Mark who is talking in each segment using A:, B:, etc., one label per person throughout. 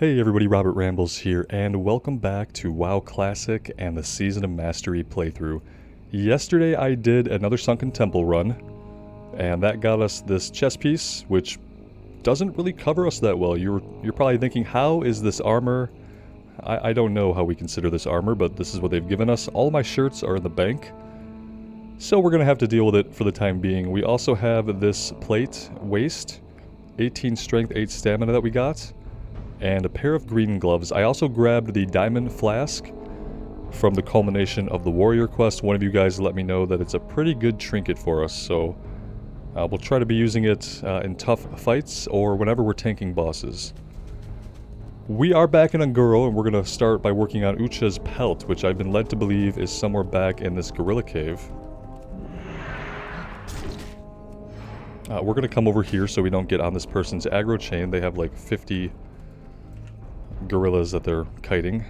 A: Hey everybody, Robert Rambles here, and welcome back to WoW Classic and the Season of Mastery playthrough. Yesterday I did another Sunken Temple run, and that got us this chest piece, which doesn't really cover us that well. You're probably thinking, how is this armor? I don't know how we consider this armor, but this is what they've given us. All my shirts are in the bank, so we're going to have to deal with it for the time being. We also have this plate, waist, 18 strength, 8 stamina that we got, and a pair of green gloves. I also grabbed the diamond flask from the culmination of the warrior quest. One of you guys let me know that it's a pretty good trinket for us, so we'll try to be using it in tough fights or whenever we're tanking bosses. We are back in Unguro, and we're going to start by working on Ucha's pelt, which I've been led to believe is somewhere back in this gorilla cave. We're going to come over here so we don't get on this person's aggro chain. They have like 50 gorillas that they're kiting.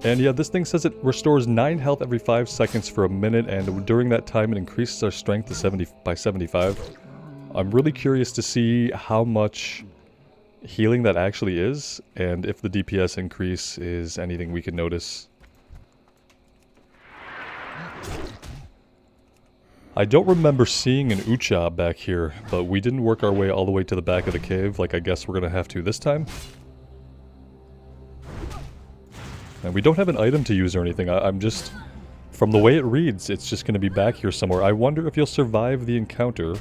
A: And yeah, this thing says it restores 9 health every 5 seconds for a minute, and during that time it increases our strength to by 75. I'm really curious to see how much healing that actually is, and if the DPS increase is anything we can notice. I don't remember seeing an Ucha back here, but we didn't work our way all the way to the back of the cave, like I guess we're gonna have to this time. And we don't have an item to use or anything. I'm just, from the way it reads, it's just gonna be back here somewhere. I wonder if you'll survive the encounter.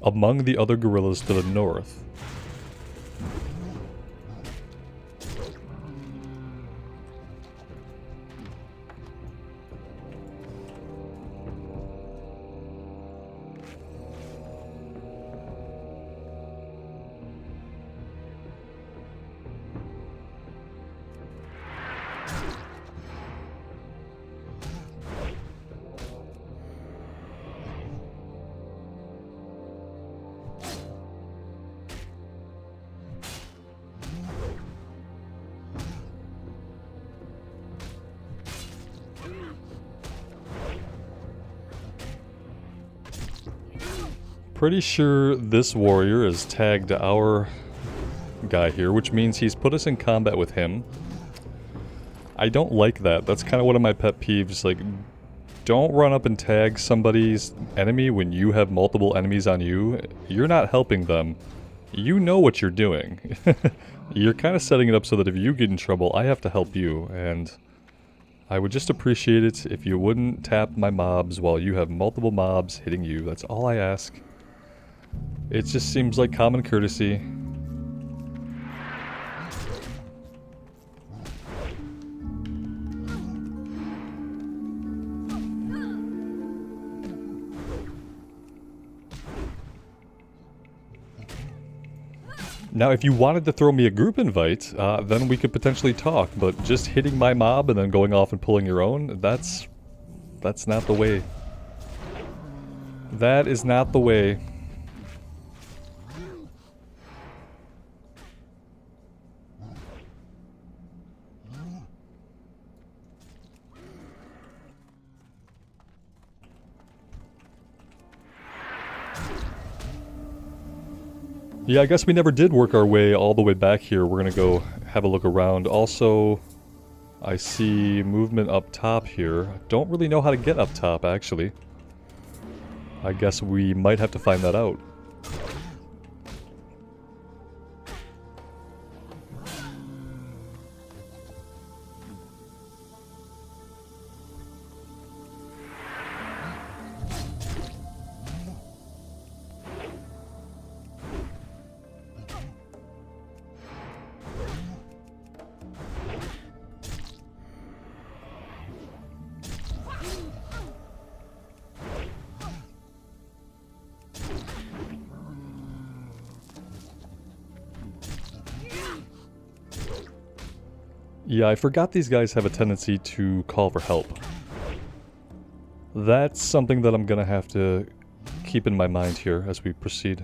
A: Among the other gorillas to the north. Pretty sure this warrior is tagged our guy here, which means he's put us in combat with him. I don't like that. That's kind of one of my pet peeves. Like, don't run up and tag somebody's enemy when you have multiple enemies on you. You're not helping them. You know what you're doing. You're kind of setting it up so that if you get in trouble, I have to help you, and I would just appreciate it if you wouldn't tap my mobs while you have multiple mobs hitting you. That's all I ask. It just seems like common courtesy. Now, if you wanted to throw me a group invite, then we could potentially talk, but just hitting my mob and then going off and pulling your own, that's not the way. That is not the way. Yeah, I guess we never did work our way all the way back here. We're gonna go have a look around. Also, I see movement up top here. Don't really know how to get up top, actually. I guess we might have to find that out. Yeah, I forgot these guys have a tendency to call for help. That's something that I'm gonna have to keep in my mind here as we proceed.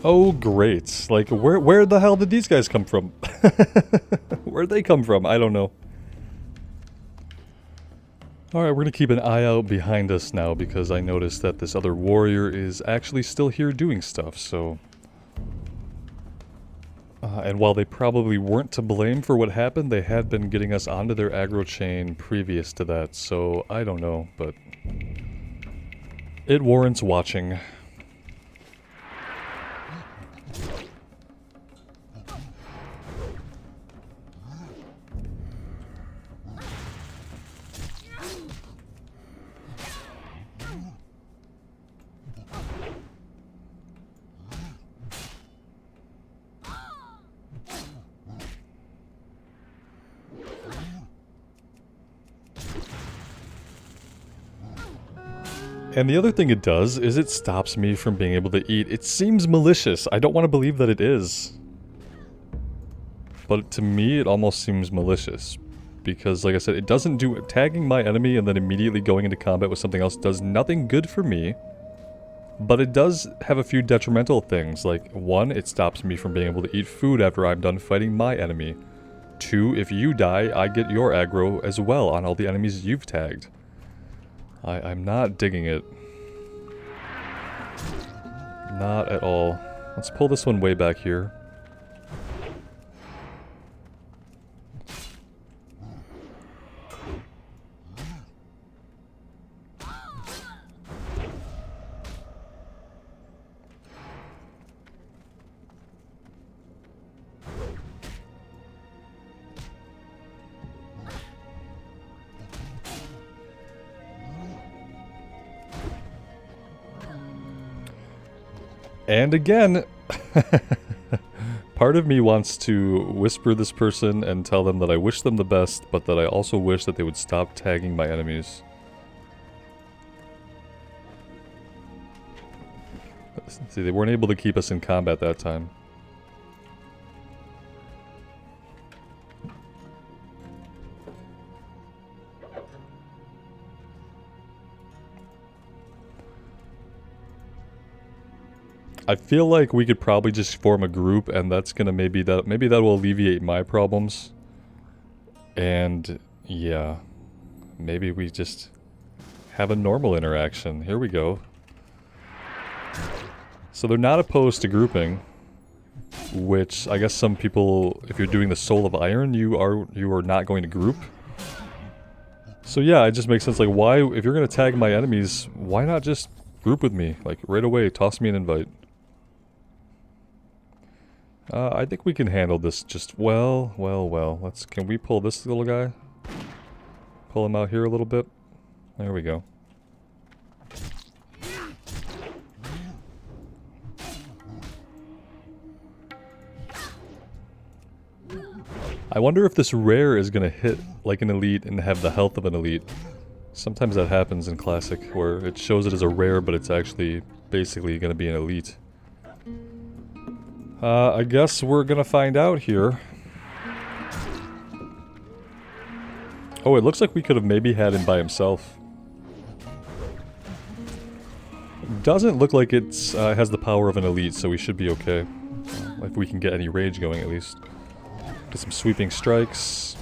A: Oh, great. Like, where the hell did these guys come from? Where'd they come from? I don't know. Alright, we're gonna keep an eye out behind us now because I noticed that this other warrior is actually still here doing stuff, so... and while they probably weren't to blame for what happened, they had been getting us onto their aggro chain previous to that, so I don't know, but... it warrants watching. And the other thing it does is it stops me from being able to eat. It seems malicious. I don't want to believe that it is. But to me, it almost seems malicious. Because, like I said, it doesn't do... tagging my enemy and then immediately going into combat with something else does nothing good for me. But it does have a few detrimental things. Like, 1, it stops me from being able to eat food after I'm done fighting my enemy. 2, if you die, I get your aggro as well on all the enemies you've tagged. I'm not digging it. Not at all. Let's pull this one way back here. And again, part of me wants to whisper this person and tell them that I wish them the best, but that I also wish that they would stop tagging my enemies. See, they weren't able to keep us in combat that time. I feel like we could probably just form a group, and that's gonna maybe that will alleviate my problems. And yeah, maybe we just have a normal interaction. Here we go. So they're not opposed to grouping, which I guess some people, if you're doing the Soul of Iron, you are not going to group. So yeah, it just makes sense. Like, why, if you're gonna tag my enemies, why not just group with me? Like, right away, toss me an invite. I think we can handle this just well. Can we pull this little guy? Pull him out here a little bit. There we go. I wonder if this rare is gonna hit like an elite and have the health of an elite. Sometimes that happens in Classic, where it shows it as a rare, but it's actually basically gonna be an elite. I guess we're gonna find out here. Oh, it looks like we could have maybe had him by himself. Doesn't look like it has the power of an elite, so we should be okay. If we can get any rage going at least. Get some sweeping strikes.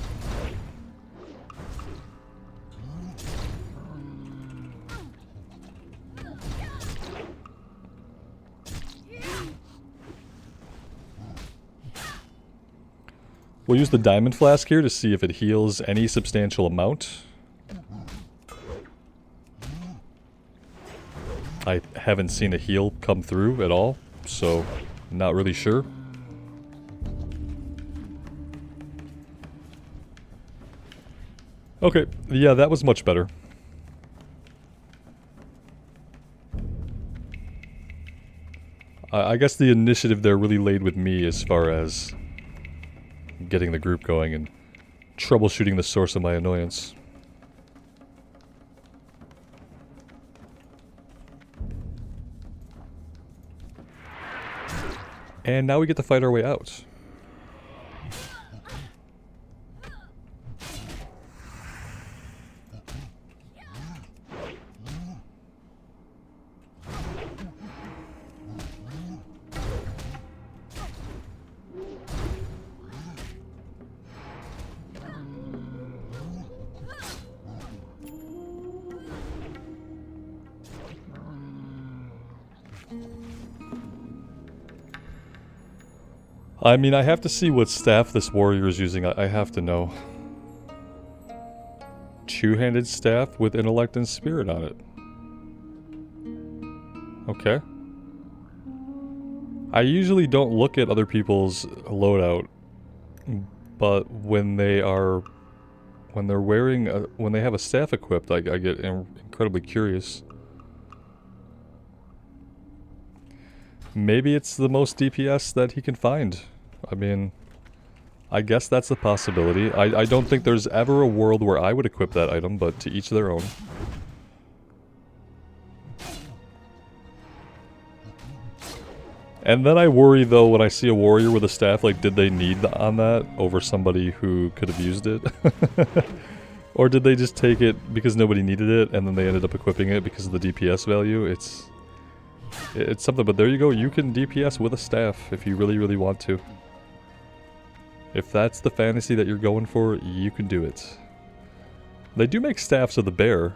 A: We'll use the diamond flask here to see if it heals any substantial amount. I haven't seen a heal come through at all, so not really sure. Okay, yeah, that was much better. I guess the initiative there really laid with me as far as getting the group going and troubleshooting the source of my annoyance. And now we get to fight our way out. I mean, I have to see what staff this warrior is using. I have to know. Two-handed staff with intellect and spirit on it. Okay. I usually don't look at other people's loadout, but when they're wearing when they have a staff equipped, I get incredibly curious. Maybe it's the most DPS that he can find. I mean, I guess that's a possibility. I don't think there's ever a world where I would equip that item, but to each their own. And then I worry though when I see a warrior with a staff, like did they need on that over somebody who could have used it? Or did they just take it because nobody needed it and then they ended up equipping it because of the DPS value? It's something, but there you go, you can DPS with a staff if you really want to. If that's the fantasy that you're going for, you can do it. They do make staffs of the bear,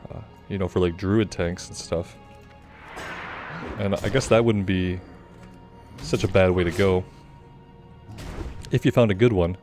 A: you know, for like druid tanks and stuff. And I guess that wouldn't be such a bad way to go. If you found a good one.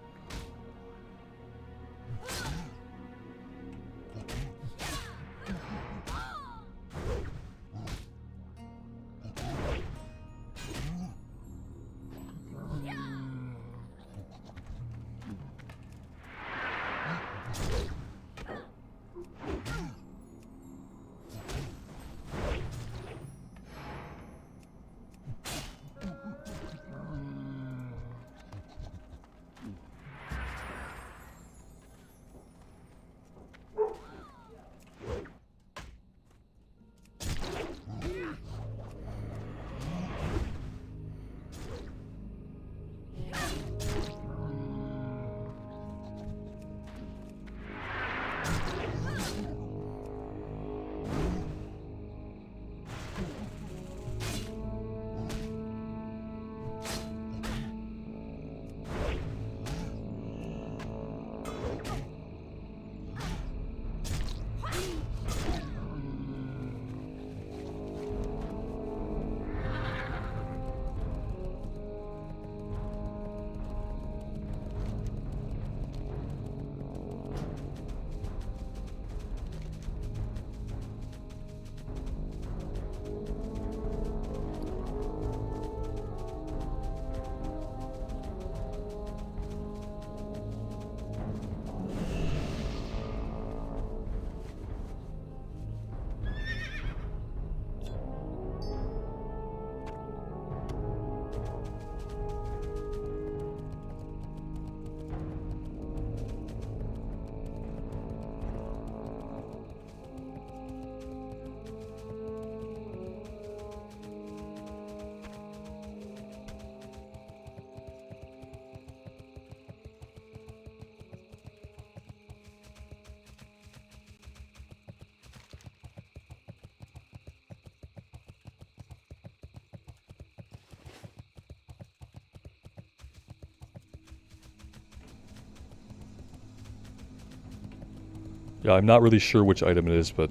A: Yeah, I'm not really sure which item it is, but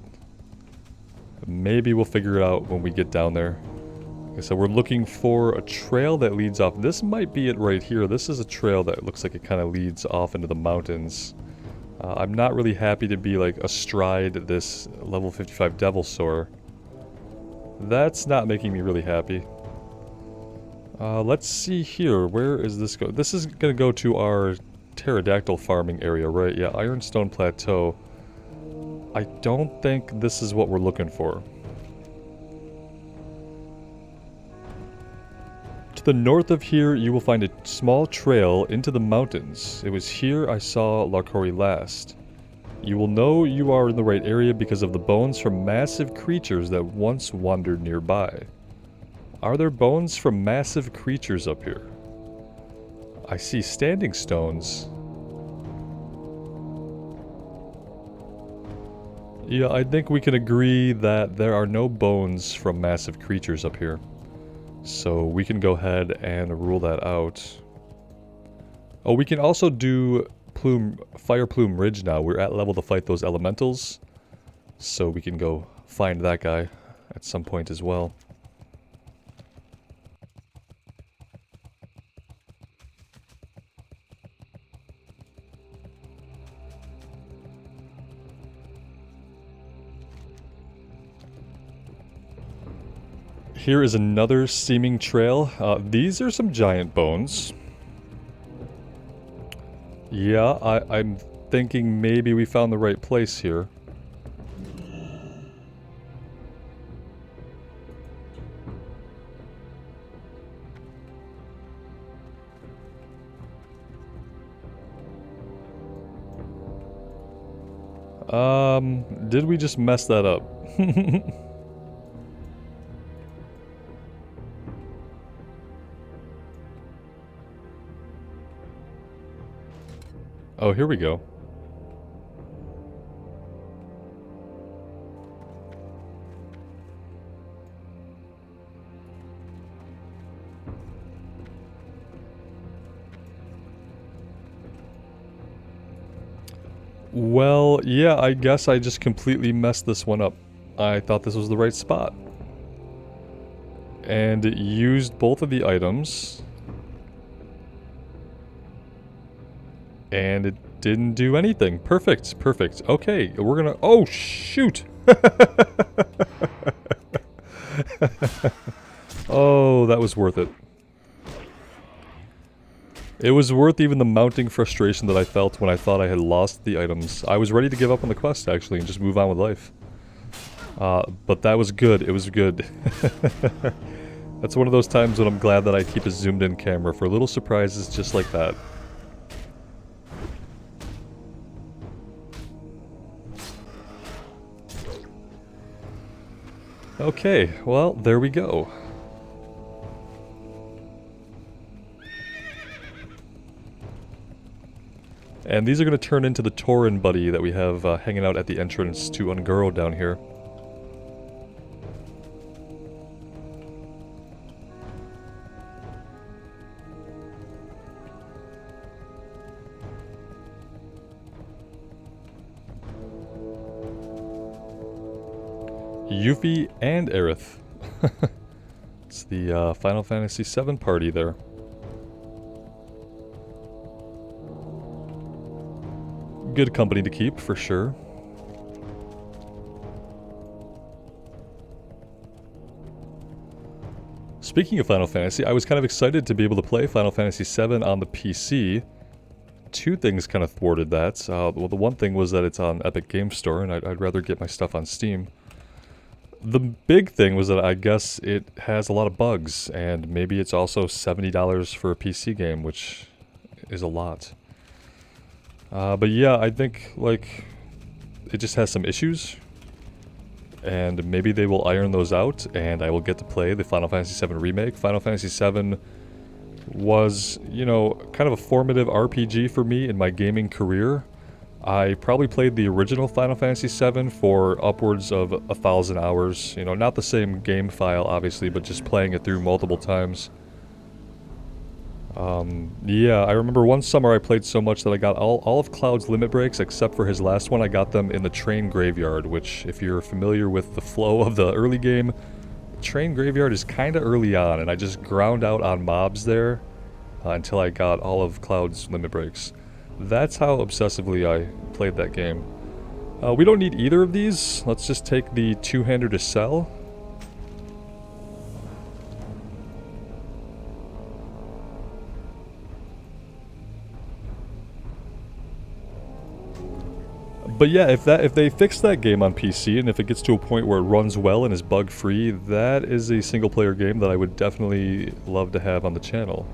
A: maybe we'll figure it out when we get down there. Like I said, we're looking for a trail that leads off. This might be it right here. This is a trail that looks like it kind of leads off into the mountains. I'm not really happy to be like astride this level 55 Devil Soar. That's not making me really happy. Let's see here. Where is this go? This is going to go to our pterodactyl farming area, right? Yeah, Ironstone Plateau. I don't think this is what we're looking for. To the north of here, you will find a small trail into the mountains. It was here I saw Larkori last. You will know you are in the right area because of the bones from massive creatures that once wandered nearby. Are there bones from massive creatures up here? I see standing stones. Yeah, I think we can agree that there are no bones from massive creatures up here. So we can go ahead and rule that out. Oh, we can also do Fire Plume Ridge now. We're at level to fight those elementals. So we can go find that guy at some point as well. here is another seeming trail. These are some giant bones. Yeah, I'm thinking maybe we found the right place here. Did we just mess that up? Oh, here we go. Well, yeah, I guess I just completely messed this one up. I thought this was the right spot. And it used both of the items. And it didn't do anything. Perfect, perfect. Okay, we're gonna... Oh, shoot! Oh, that was worth it. It was worth even the mounting frustration that I felt when I thought I had lost the items. I was ready to give up on the quest, actually, and just move on with life. But that was good. It was good. That's one of those times when I'm glad that I keep a zoomed-in camera for little surprises just like that. Okay, well, there we go. And these are going to turn into the Tauren buddy that we have hanging out at the entrance to Unguro down here. Yuffie and Aerith. It's the Final Fantasy VII party there. Good company to keep, for sure. Speaking of Final Fantasy, I was kind of excited to be able to play Final Fantasy VII on the PC. Two things kind of thwarted that. Well, the one thing was that it's on Epic Game Store, and I'd rather get my stuff on Steam. The big thing was that I guess it has a lot of bugs, and maybe it's also $70 for a PC game, which is a lot. But yeah, I think, like, it just has some issues, and maybe they will iron those out, and I will get to play the Final Fantasy VII Remake. Final Fantasy VII was, you know, kind of a formative RPG for me in my gaming career. I probably played the original Final Fantasy VII for upwards of 1,000 hours. You know, not the same game file, obviously, but just playing it through multiple times. Yeah, I remember one summer I played so much that I got all of Cloud's limit breaks, except for his last one. I got them in the train graveyard, which, if you're familiar with the flow of the early game, the train graveyard is kinda early on, and I just ground out on mobs there until I got all of Cloud's limit breaks. That's how obsessively I played that game. We don't need either of these. Let's just take the two-hander to sell. But yeah, if they fix that game on PC, and if it gets to a point where it runs well and is bug-free, that is a single-player game that I would definitely love to have on the channel.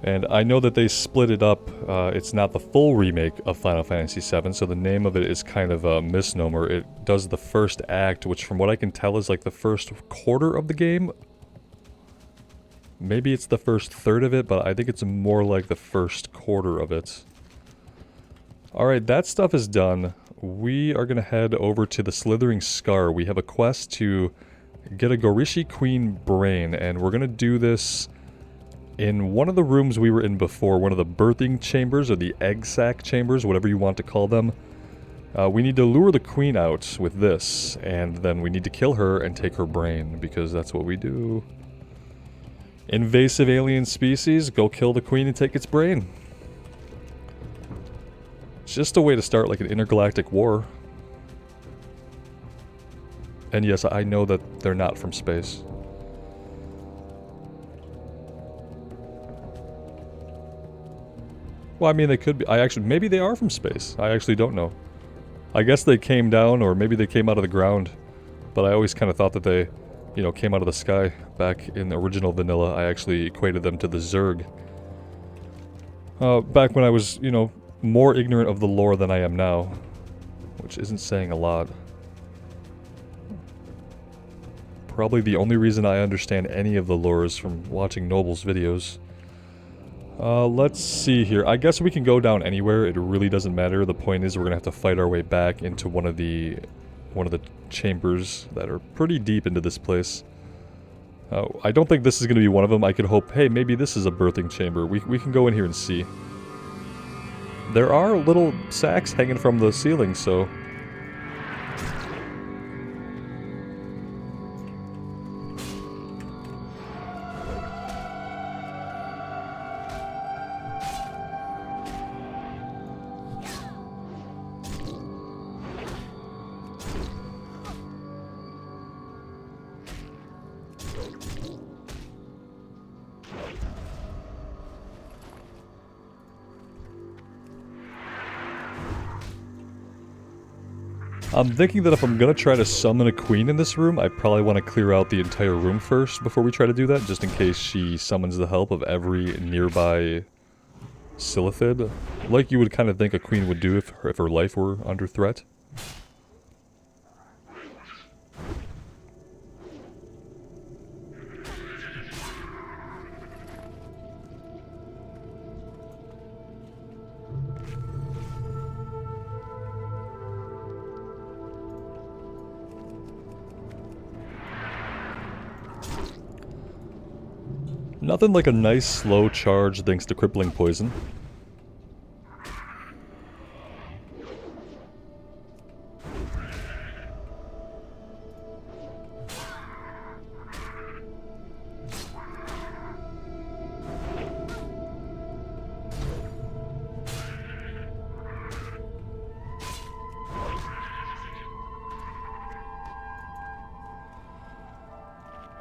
A: And I know that they split it up. It's not the full remake of Final Fantasy VII, so the name of it is kind of a misnomer. It does the first act, which from what I can tell is like the first quarter of the game. Maybe it's the first third of it, but I think it's more like the first quarter of it. Alright, that stuff is done. We are going to head over to the Slithering Scar. We have a quest to get a Gorishi Queen brain, and we're going to do this in one of the rooms we were in before, one of the birthing chambers, or the egg sac chambers, whatever you want to call them. We need to lure the queen out with this, and then we need to kill her and take her brain, because that's what we do. Invasive alien species, go kill the queen and take its brain. It's just a way to start like an intergalactic war. And yes, I know that they're not from space. Well, I mean, they could be. Maybe they are from space. I actually don't know. I guess they came down, or maybe they came out of the ground. But I always kind of thought that they, you know, came out of the sky. Back in the original vanilla, I actually equated them to the Zerg. Back when I was, you know, more ignorant of the lore than I am now. Which isn't saying a lot. Probably the only reason I understand any of the lore is from watching Noble's videos. Let's see here. I guess we can go down anywhere. It really doesn't matter. The point is we're gonna have to fight our way back into one of the chambers that are pretty deep into this place. I don't think this is gonna be one of them. I could hope, hey, maybe this is a birthing chamber. We can go in here and see. There are little sacks hanging from the ceiling, so... I'm thinking that if I'm gonna try to summon a queen in this room, I probably want to clear out the entire room first before we try to do that, just in case she summons the help of every nearby Silithid. Like you would kind of think a queen would do if her life were under threat. Nothing like a nice slow charge thanks to crippling poison.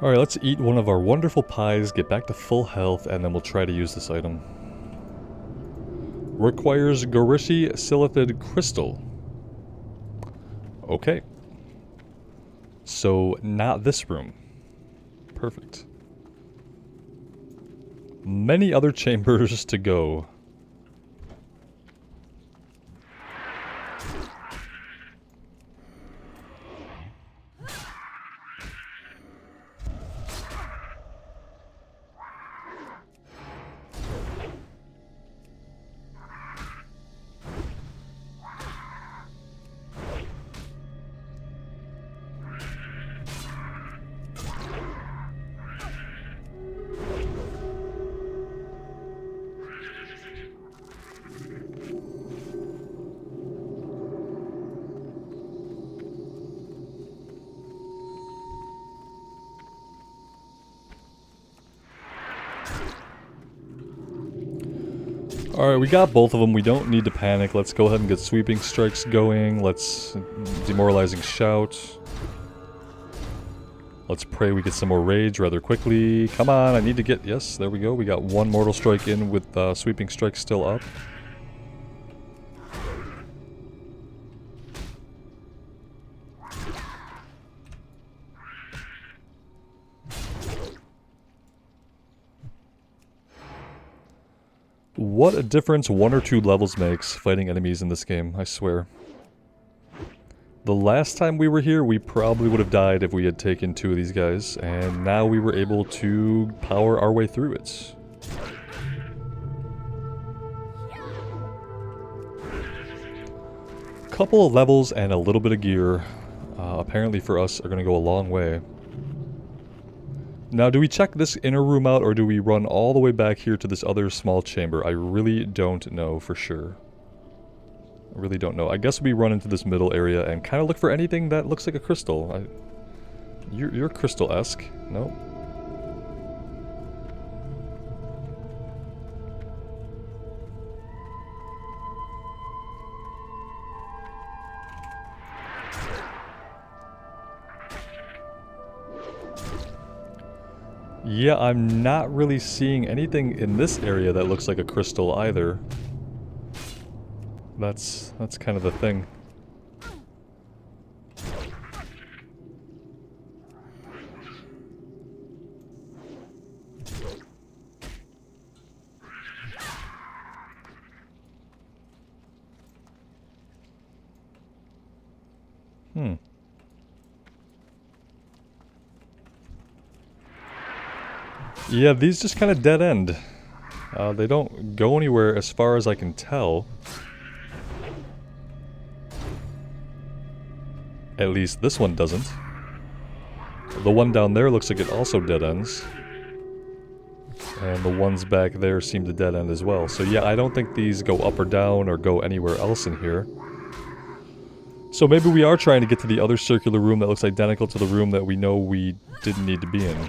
A: Alright, let's eat one of our wonderful pies, get back to full health, and then we'll try to use this item. Requires Gorishi Silithid Crystal. Okay. So, not this room. Perfect. Many other chambers to go. Alright, we got both of them. We don't need to panic. Let's go ahead and get sweeping strikes going. Let's demoralizing shout. Let's pray we get some more rage rather quickly. Come on, I need to get... Yes, there we go. We got one mortal strike in with sweeping strike still up. What a difference 1 or 2 levels makes fighting enemies in this game, I swear. The last time we were here, we probably would have died if we had taken 2 of these guys, and now we were able to power our way through it. Couple of levels and a little bit of gear, apparently for us, are going to go a long way. Now, do we check this inner room out, or do we run all the way back here to this other small chamber? I really don't know for sure. I really don't know. I guess we run into this middle area and kind of look for anything that looks like a crystal. You're crystal-esque. No? Yeah, I'm not really seeing anything in this area that looks like a crystal either. That's kind of the thing. Yeah, these just kind of dead end. They don't go anywhere as far as I can tell. At least this one doesn't. The one down there looks like it also dead ends. And the ones back there seem to dead end as well. So yeah, I don't think these go up or down or go anywhere else in here. So maybe we are trying to get to the other circular room that looks identical to the room that we know we didn't need to be in.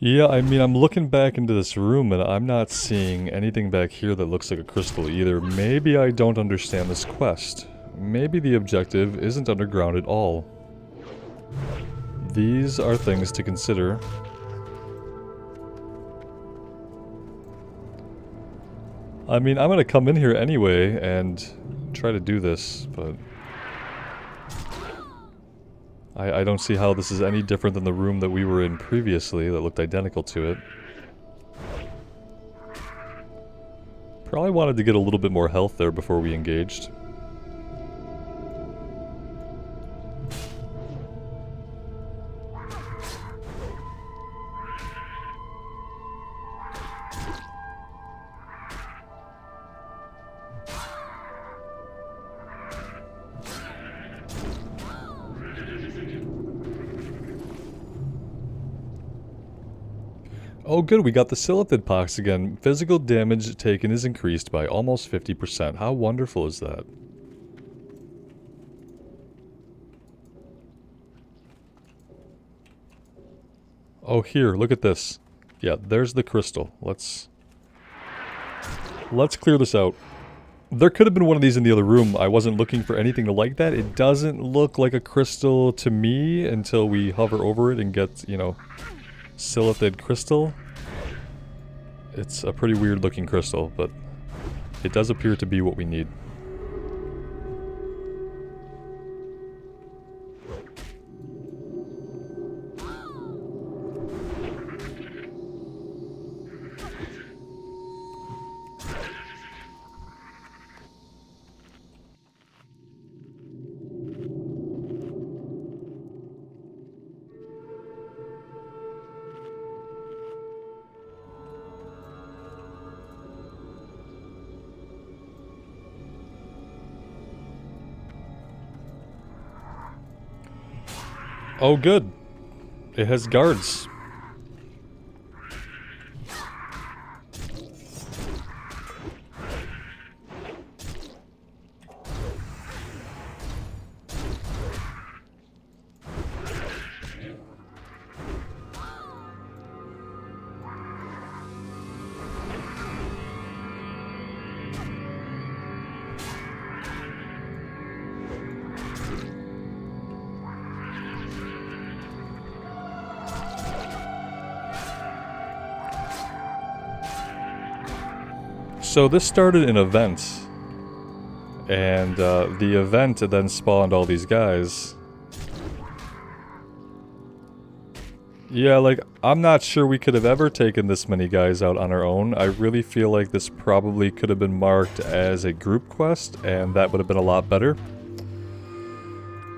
A: Yeah, I mean, I'm looking back into this room and I'm not seeing anything back here that looks like a crystal either. Maybe I don't understand this quest. Maybe the objective isn't underground at all. These are things to consider. I mean, I'm gonna come in here anyway and try to do this, but I don't see how this is any different than the room that we were in previously that looked identical to it. Probably wanted to get a little bit more health there before we engaged. Oh good, we got the Silithid pox again. Physical damage taken is increased by almost 50%. How wonderful is that? Oh here, look at this. Yeah, there's the crystal. Let's clear this out. There could have been one of these in the other room. I wasn't looking for anything like that. It doesn't look like a crystal to me until we hover over it and get, you know, Silithid crystal. It's a pretty weird looking crystal, but it does appear to be what we need. Oh good. It has guards. So this started an event, and the event then spawned all these guys. Yeah, like, I'm not sure we could have ever taken this many guys out on our own. I really feel like this probably could have been marked as a group quest, and that would have been a lot better.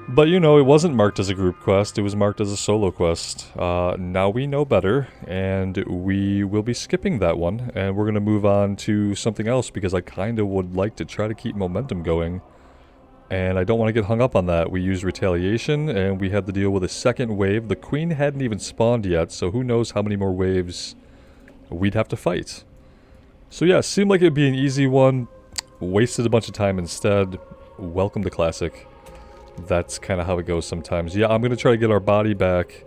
A: But, you know, it wasn't marked as a group quest, it was marked as a solo quest. Now we know better, and we will be skipping that one, and we're going to move on to something else, because I kind of would like to try to keep momentum going. And I don't want to get hung up on that. We used retaliation, and we had to deal with a second wave. The queen hadn't even spawned yet, so who knows how many more waves we'd have to fight. So yeah, seemed like it'd be an easy one. Wasted a bunch of time instead. Welcome to Classic. That's kind of how it goes sometimes. Yeah, I'm going to try to get our body back.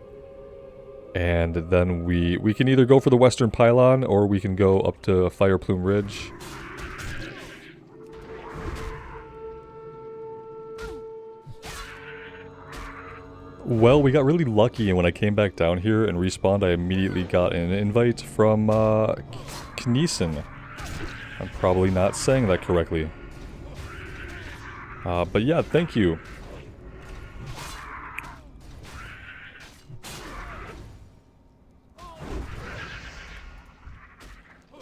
A: And then we can either go for the Western Pylon, or we can go up to Fire Plume Ridge. Well, we got really lucky, and when I came back down here and respawned, I immediately got an invite from Kneeson. I'm probably not saying that correctly. But yeah, thank you.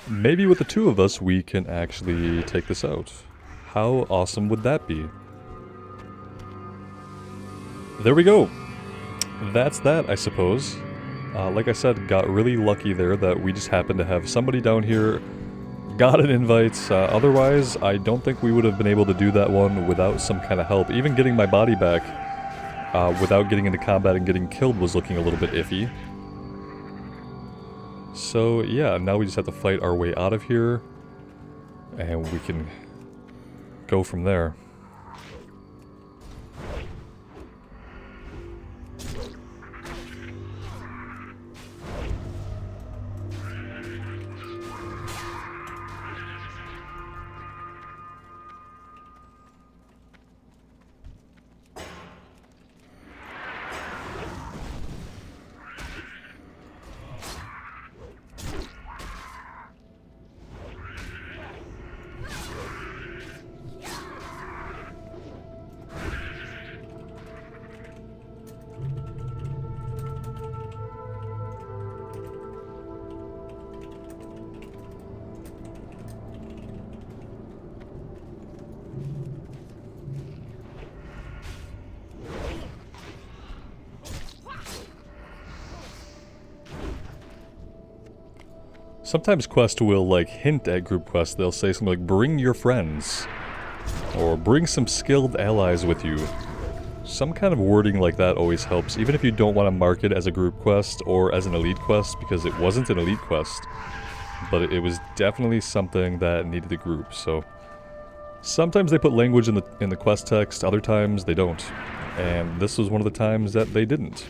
A: Maybe with the two of us, we can actually take this out. How awesome would that be? There we go. That's that, I suppose. Like I said, got really lucky there that we just happened to have somebody down here, got an invite. Otherwise, I don't think we would have been able to do that one without some kind of help. Even getting my body back without getting into combat and getting killed was looking a little bit iffy. So yeah, now we just have to fight our way out of here, and we can go from there. Sometimes quests will, like, hint at group quests. They'll say something like, bring your friends, or bring some skilled allies with you. Some kind of wording like that always helps, even if you don't want to mark it as a group quest or as an elite quest, because it wasn't an elite quest. But it was definitely something that needed a group, so... Sometimes they put language in the quest text, other times they don't. And this was one of the times that they didn't.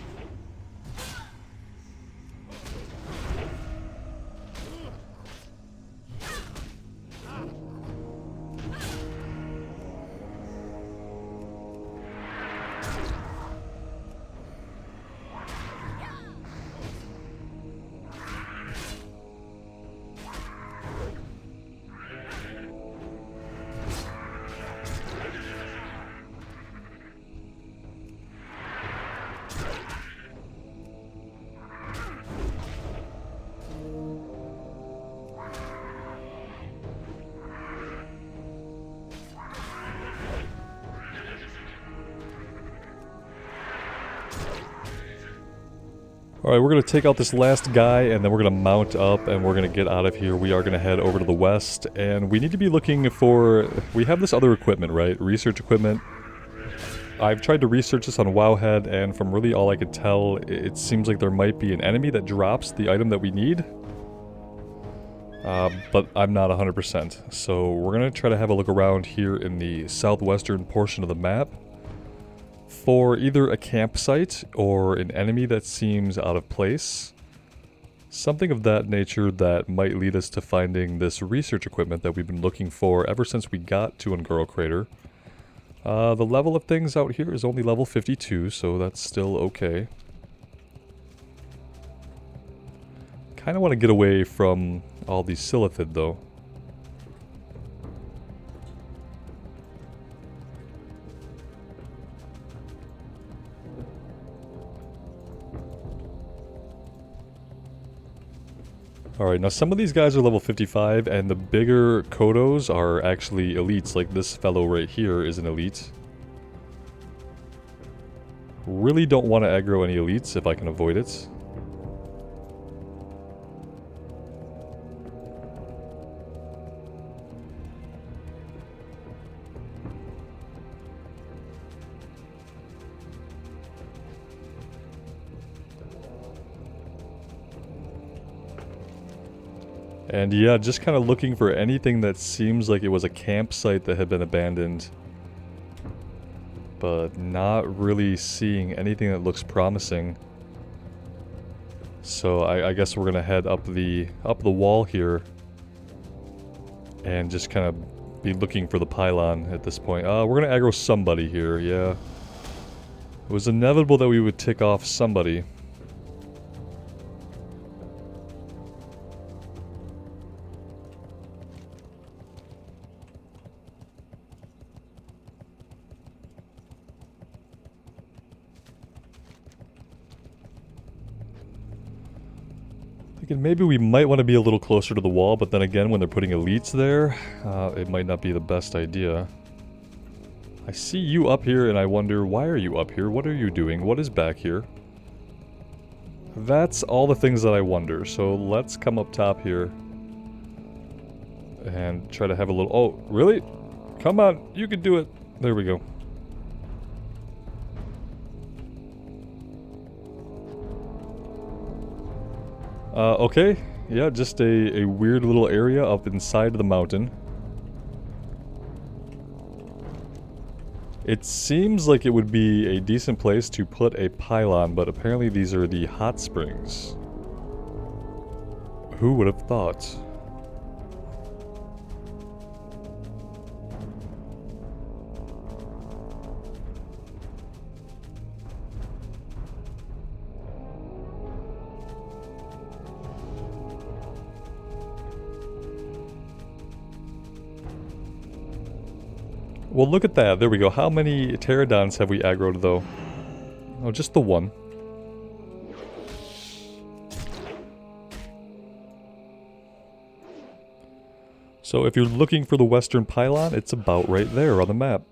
A: Alright, we're going to take out this last guy, and then we're going to mount up, and we're going to get out of here. We are going to head over to the west, and we need to be looking for... We have this other equipment, right? Research equipment. I've tried to research this on Wowhead, and from really all I could tell, it seems like there might be an enemy that drops the item that we need. But I'm not 100%. So we're going to try to have a look around here in the southwestern portion of the map for either a campsite or an enemy that seems out of place. Something of that nature that might lead us to finding this research equipment that we've been looking for ever since we got to Ungoro Crater. The level of things out here is only level 52, so that's still okay. Kind of want to get away from all these Silithid, though. Alright, now some of these guys are level 55, and the bigger Kodos are actually elites, like this fellow right here is an elite. Really don't want to aggro any elites if I can avoid it. And yeah, just kind of looking for anything that seems like it was a campsite that had been abandoned. But not really seeing anything that looks promising. So I guess we're gonna head up the wall here. And just kind of be looking for the pylon at this point. We're gonna aggro somebody here, yeah. It was inevitable that we would tick off somebody. Maybe we might want to be a little closer to the wall, but then again, when they're putting elites there, it might not be the best idea. I see you up here, and I wonder, why are you up here? What are you doing? What is back here? That's all the things that I wonder, so let's come up top here. And try to have a little... Oh, really? Come on, you can do it. There we go. Okay. Yeah, just a weird little area up inside the mountain. It seems like it would be a decent place to put a pylon, but apparently these are the hot springs. Who would have thought? Well, look at that. There we go. How many pterodons have we aggroed, though? Oh, just the one. So if you're looking for the western pylon, it's about right there on the map.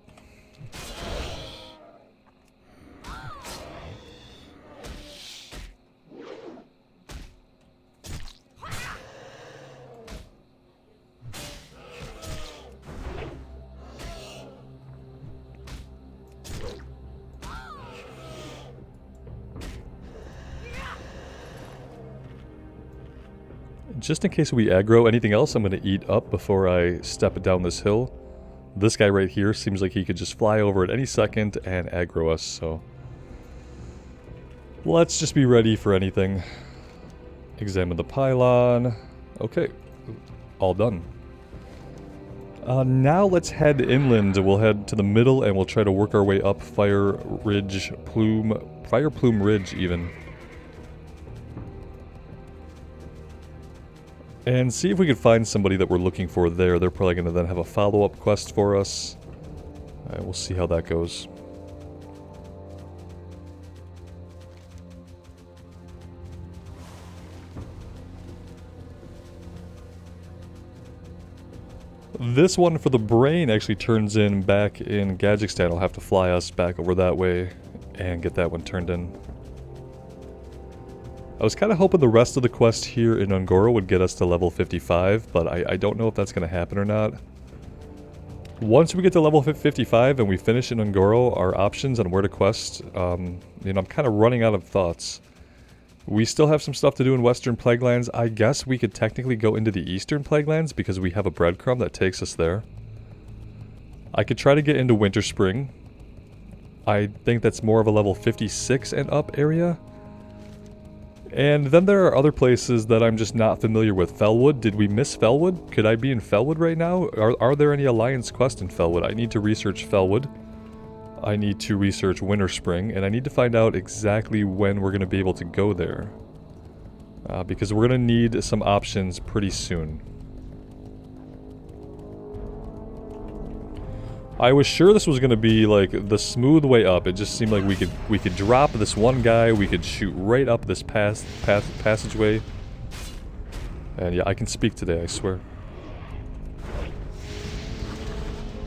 A: Just in case we aggro anything else, I'm going to eat up before I step down this hill. This guy right here seems like he could just fly over at any second and aggro us, so... Let's just be ready for anything. Examine the pylon. Okay. All done. Now let's head inland. We'll head to the middle and we'll try to work our way up Fire Plume Ridge even. And see if we can find somebody that we're looking for there. They're probably going to then have a follow-up quest for us. Alright, we'll see how that goes. This one for the brain actually turns in back in Gadgekstan. I'll have to fly us back over that way and get that one turned in. I was kind of hoping the rest of the quest here in Ungoro would get us to level 55, but I don't know if that's going to happen or not. Once we get to level 55 and we finish in Ungoro, our options on where to quest, you know, I'm kind of running out of thoughts. We still have some stuff to do in Western Plaguelands. I guess we could technically go into the Eastern Plaguelands because we have a breadcrumb that takes us there. I could try to get into Winter Spring. I think that's more of a level 56 and up area. And then there are other places that I'm just not familiar with. Felwood, did we miss Felwood? Could I be in Felwood right now? Are there any Alliance quests in Felwood? I need to research Felwood. I need to research Winter Spring, and I need to find out exactly when we're going to be able to go there. Because we're going to need some options pretty soon. I was sure this was going to be like the smooth way up. It just seemed like we could drop this one guy, we could shoot right up this passageway. And yeah, I can speak today, I swear.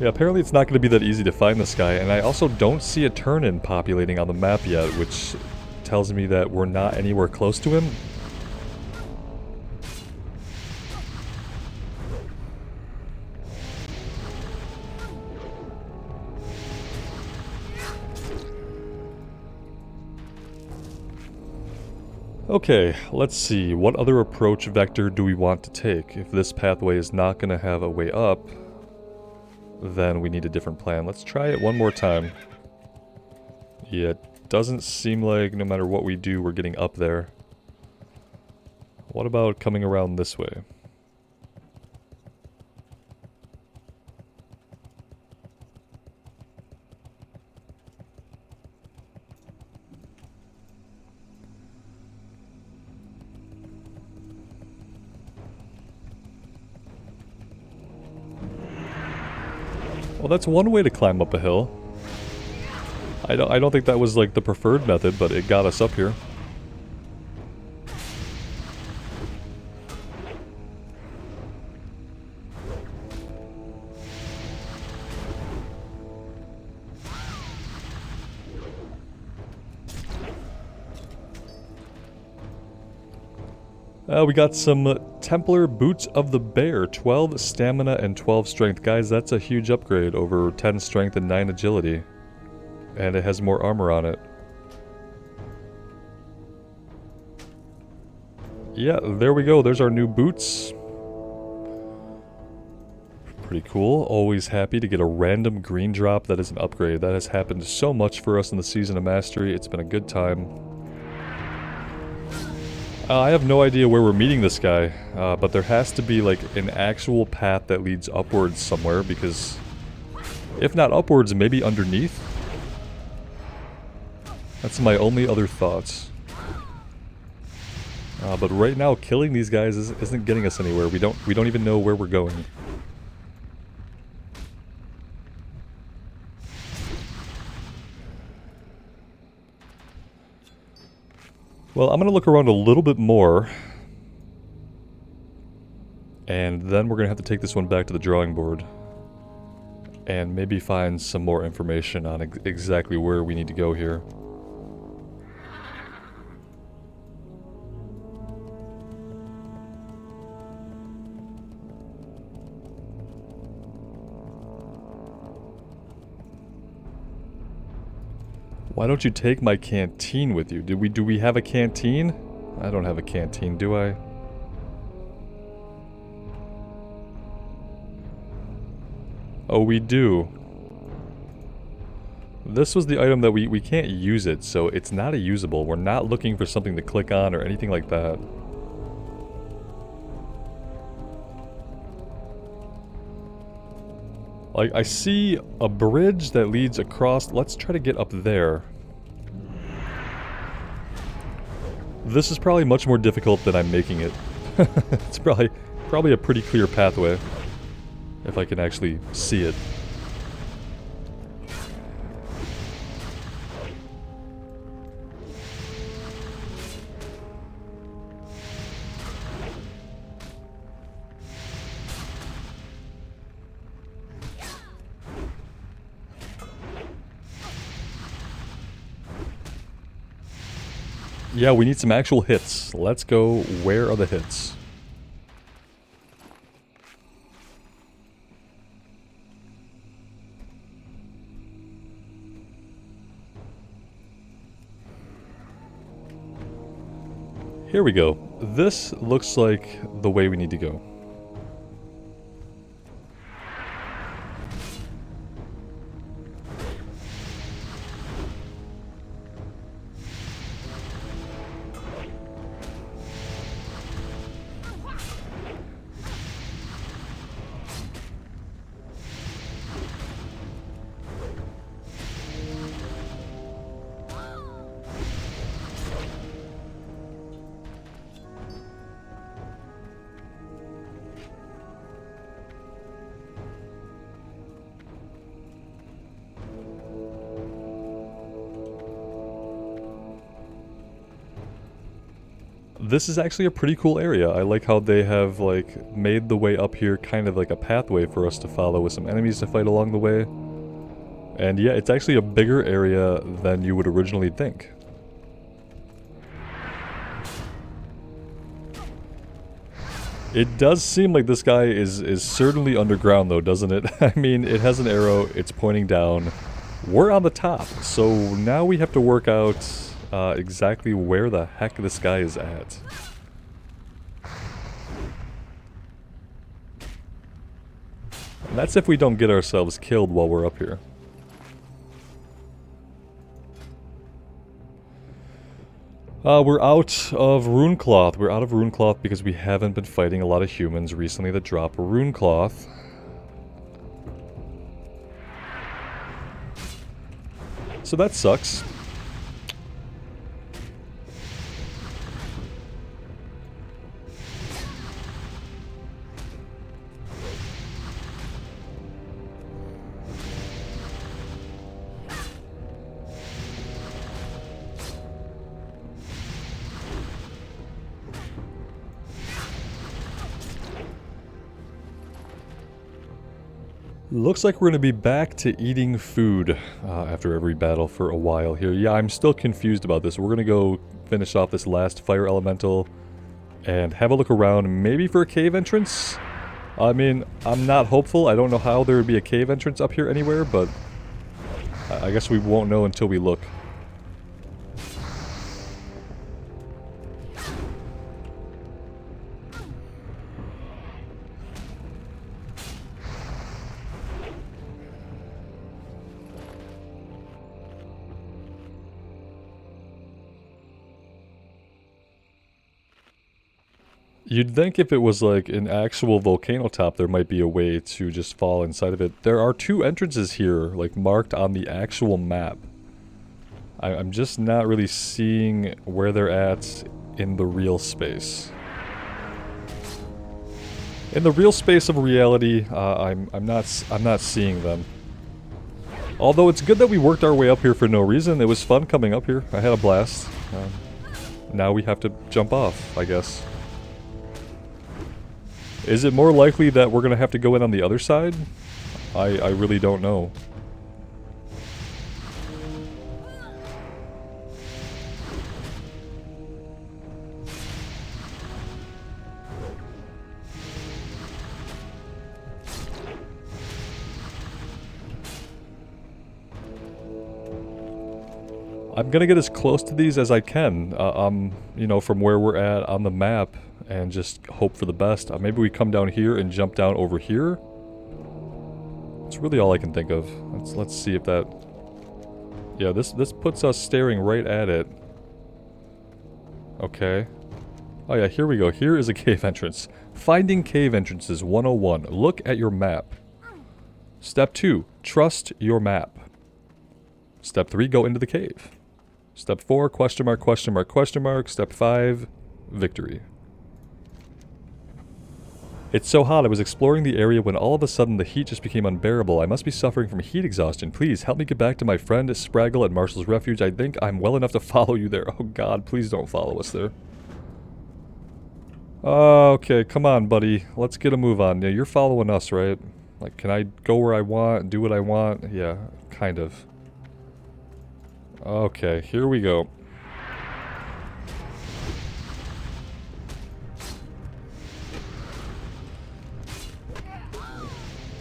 A: Yeah, apparently it's not going to be that easy to find this guy, and I also don't see a turn-in populating on the map yet, which tells me that we're not anywhere close to him. Okay, let's see. What other approach vector do we want to take? If this pathway is not going to have a way up, then we need a different plan. Let's try it one more time. Yeah, it doesn't seem like no matter what we do, we're getting up there. What about coming around this way? Well, that's one way to climb up a hill. I don't think that was like the preferred method, but it got us up here. We got some Templar Boots of the Bear, 12 stamina and 12 strength. Guys, that's a huge upgrade over 10 strength and 9 agility. And it has more armor on it. Yeah, there we go. There's our new boots. Pretty cool. Always happy to get a random green drop that is an upgrade. That has happened so much for us in the Season of Mastery. It's been a good time. I have no idea where we're meeting this guy, but there has to be like an actual path that leads upwards somewhere, because if not upwards, maybe underneath. That's my only other thoughts. But right now, killing these guys isn't getting us anywhere. We don't even know where we're going. Well, I'm going to look around a little bit more. And then we're going to have to take this one back to the drawing board. And maybe find some more information on exactly where we need to go here. Why don't you take my canteen with you? Do we have a canteen? I don't have a canteen, do I? Oh, we do. This was the item that we can't use it, so it's not a usable. We're not looking for something to click on or anything like that. Like, I see a bridge that leads across. Let's try to get up there. This is probably much more difficult than I'm making it. It's probably a pretty clear pathway, if I can actually see it. Yeah, we need some actual hits. Let's go. Where are the hits? Here we go. This looks like the way we need to go. This is actually a pretty cool area. I like how they have, like, made the way up here kind of like a pathway for us to follow with some enemies to fight along the way. And yeah, it's actually a bigger area than you would originally think. It does seem like this guy is certainly underground though, doesn't it? I mean, it has an arrow, it's pointing down. We're on the top, so now we have to work out exactly where the heck this guy is at. And that's if we don't get ourselves killed while we're up here. We're out of Runecloth. We're out of Runecloth because we haven't been fighting a lot of humans recently that drop Runecloth. So that sucks. Looks like we're going to be back to eating food after every battle for a while here. Yeah, I'm still confused about this. We're going to go finish off this last fire elemental and have a look around, maybe for a cave entrance. I mean, I'm not hopeful. I don't know how there would be a cave entrance up here anywhere, but I guess we won't know until we look. You'd think if it was like an actual volcano top, there might be a way to just fall inside of it. There are two entrances here, like marked on the actual map. I'm just not really seeing where they're at in the real space. In the real space of reality, I'm not seeing them. Although it's good that we worked our way up here for no reason. It was fun coming up here. I had a blast. Now we have to jump off, I guess. Is it more likely that we're going to have to go in on the other side? I really don't know. I'm going to get as close to these as I can, you know, from where we're at on the map. And just hope for the best. Maybe we come down here and jump down over here. That's really all I can think of. Let's see if that... Yeah, this puts us staring right at it. Okay. Oh yeah, here we go. Here is a cave entrance. Finding cave entrances 101. Look at your map. Step 2. Trust your map. Step 3. Go into the cave. Step 4. Question mark, question mark, question mark. Step 5. Victory. It's so hot, I was exploring the area when all of a sudden the heat just became unbearable. I must be suffering from heat exhaustion. Please, help me get back to my friend Spraggle at Marshall's Refuge. I think I'm well enough to follow you there. Oh god, please don't follow us there. Okay, come on, buddy. Let's get a move on. Yeah, you're following us, right? Like, can I go where I want, do what I want? Yeah, kind of. Okay, here we go.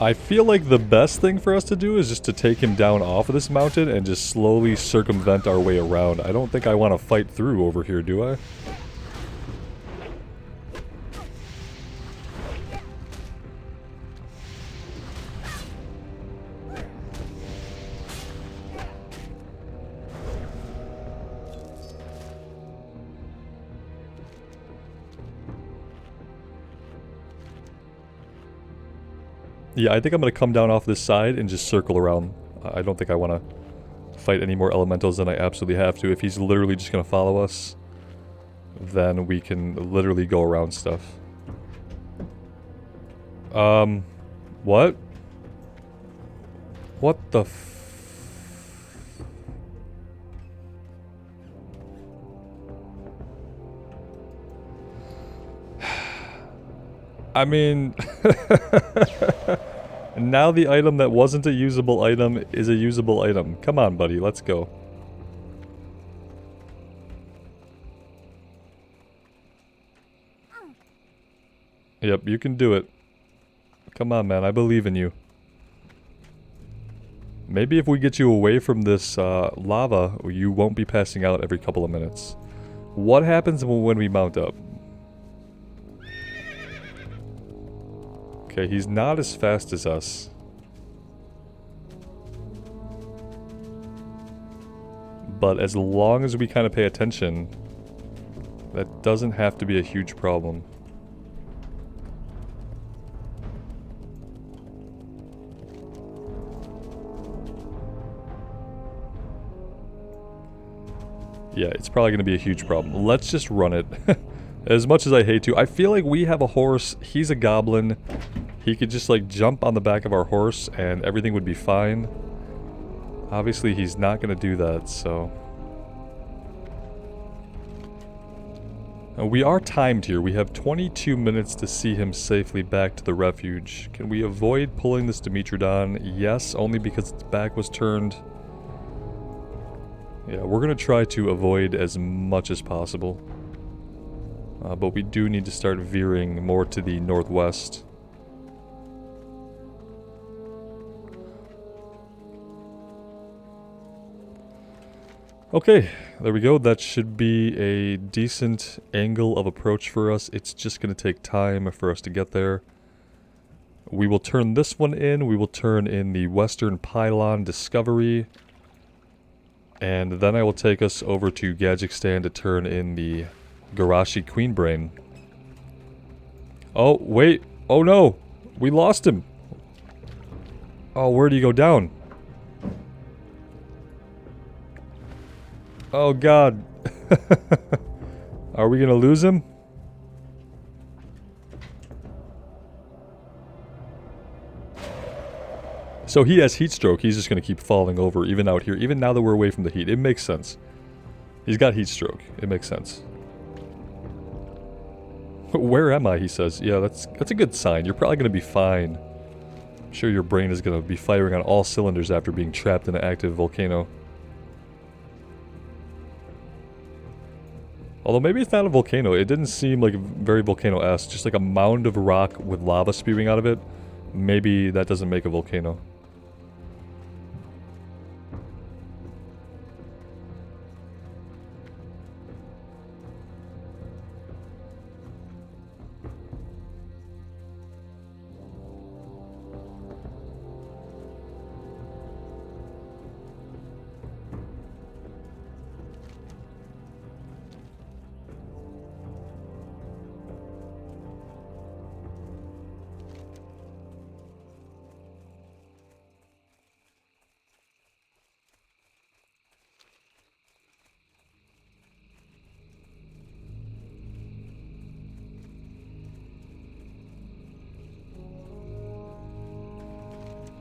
A: I feel like the best thing for us to do is just to take him down off of this mountain and just slowly circumvent our way around. I don't think I want to fight through over here, do I? Yeah, I think I'm going to come down off this side and just circle around. I don't think I want to fight any more elementals than I absolutely have to. If he's literally just going to follow us, then we can literally go around stuff. What? What the I mean... Now the item that wasn't a usable item is a usable item. Come on, buddy, let's go. Yep, you can do it. Come on, man, I believe in you. Maybe if we get you away from this lava, you won't be passing out every couple of minutes. What happens when we mount up? Okay, he's not as fast as us. But as long as we kind of pay attention, that doesn't have to be a huge problem. Yeah, it's probably going to be a huge problem. Let's just run it. As much as I hate to. I feel like we have a horse. He's a goblin. He could just like jump on the back of our horse and everything would be fine. Obviously he's not going to do that, so... We are timed here. We have 22 minutes to see him safely back to the refuge. Can we avoid pulling this Dimitrodon? Yes, only because its back was turned. Yeah, we're going to try to avoid as much as possible. But we do need to start veering more to the northwest. Okay, there we go. That should be a decent angle of approach for us. It's just going to take time for us to get there. We will turn this one in. We will turn in the Western Pylon Discovery. And then I will take us over to Gadgekstan to turn in the Garashi Queenbrain. Oh, wait. Oh no. We lost him. Oh, where did he go down? Oh god. Are we gonna lose him? So he has heat stroke. He's just gonna keep falling over even out here. Even now that we're away from the heat. It makes sense. He's got heat stroke. It makes sense. Where am I? He says. Yeah, that's a good sign. You're probably gonna be fine. I'm sure your brain is gonna be firing on all cylinders after being trapped in an active volcano. Although maybe it's not a volcano. It didn't seem like very volcano-esque. Just like a mound of rock with lava spewing out of it. Maybe that doesn't make a volcano.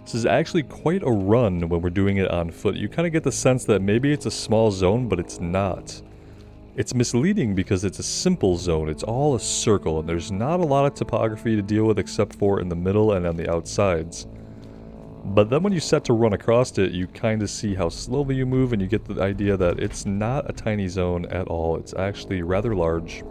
A: This is actually quite a run when we're doing it on foot. You kind of get the sense that maybe it's a small zone, but it's not. It's misleading because it's a simple zone. It's all a circle, and there's not a lot of topography to deal with except for in the middle and on the outsides. But then when you set to run across it, you kind of see how slowly you move, and you get the idea that it's not a tiny zone at all. It's actually rather large.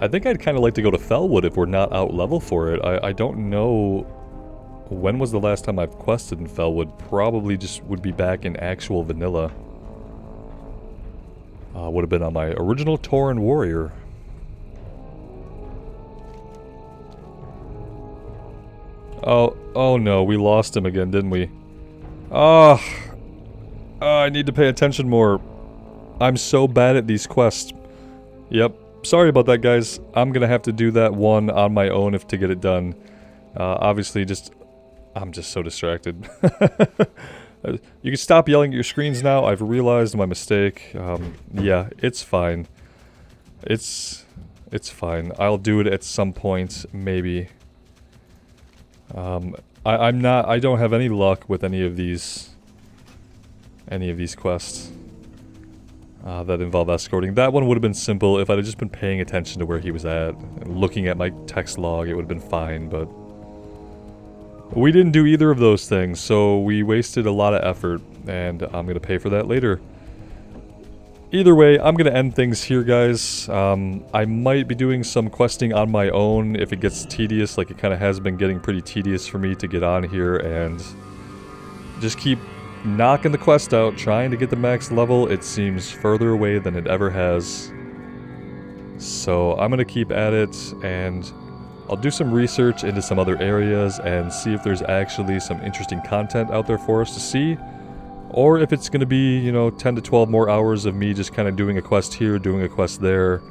A: I think I'd kind of like to go to Felwood if we're not out level for it. I don't know when was the last time I've quested in Felwood. Probably just would be back in actual vanilla. Would have been on my original Tauren Warrior. Oh no, we lost him again, didn't we? Oh, I need to pay attention more. I'm so bad at these quests. Yep. Sorry about that, guys. I'm gonna have to do that one on my own to get it done. Obviously, I'm just so distracted. You can stop yelling at your screens now. I've realized my mistake. Yeah, it's fine. It's fine. I'll do it at some point, maybe. I don't have any luck with any of these quests that involve escorting. That one would have been simple if I'd have just been paying attention to where he was at and looking at my text log. It would have been fine, but we didn't do either of those things, so we wasted a lot of effort, and I'm gonna pay for that later. Either way, I'm gonna end things here, guys. I might be doing some questing on my own if it gets tedious, like it kind of has been getting pretty tedious for me to get on here and just keep knocking the quest out, trying to get the max level. It seems further away than it ever has. So I'm gonna keep at it, and I'll do some research into some other areas and see if there's actually some interesting content out there for us to see. Or if it's going to be, you know, 10 to 12 more hours of me just kind of doing a quest here, doing a quest there,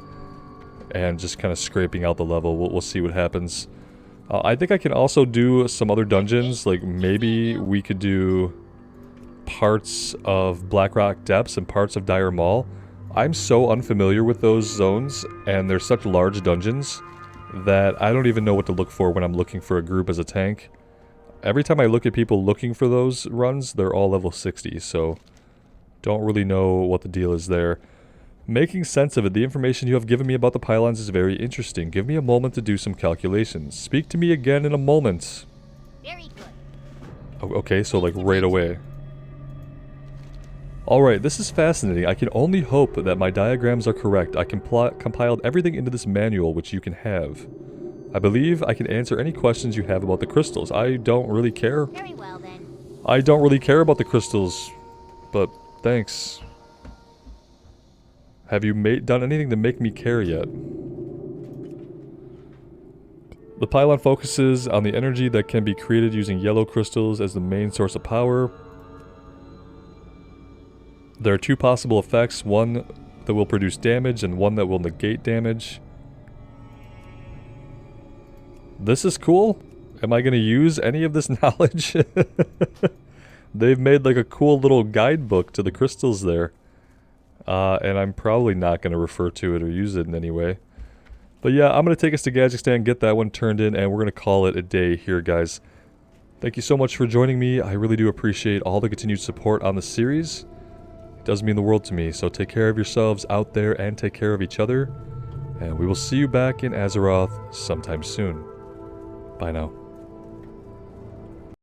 A: and just kind of scraping out the level. We'll see what happens. I think I can also do some other dungeons. Like, maybe we could do parts of Blackrock Depths and parts of Dire Maul. I'm so unfamiliar with those zones, and they're such large dungeons that I don't even know what to look for when I'm looking for a group as a tank. Every time I look at people looking for those runs, they're all level 60, so don't really know what the deal is there. Making sense of it, the information you have given me about the pylons is very interesting. Give me a moment to do some calculations. Speak to me again in a moment.
B: Very good.
A: Oh, okay, so like right away. Alright, this is fascinating. I can only hope that my diagrams are correct. I compiled everything into this manual, which you can have. I believe I can answer any questions you have about the crystals. I don't really care.
B: Very well, then.
A: I don't really care about the crystals, but thanks. Have you done anything to make me care yet? The pylon focuses on the energy that can be created using yellow crystals as the main source of power. There are two possible effects, one that will produce damage and one that will negate damage. This is cool. Am I going to use any of this knowledge? They've made like a cool little guidebook to the crystals there. And I'm probably not going to refer to it or use it in any way. But yeah, I'm going to take us to Kazakhstan, get that one turned in, and we're going to call it a day here, guys. Thank you so much for joining me. I really do appreciate all the continued support on the series. It does mean the world to me, so take care of yourselves out there and take care of each other. And we will see you back in Azeroth sometime soon. Bye now.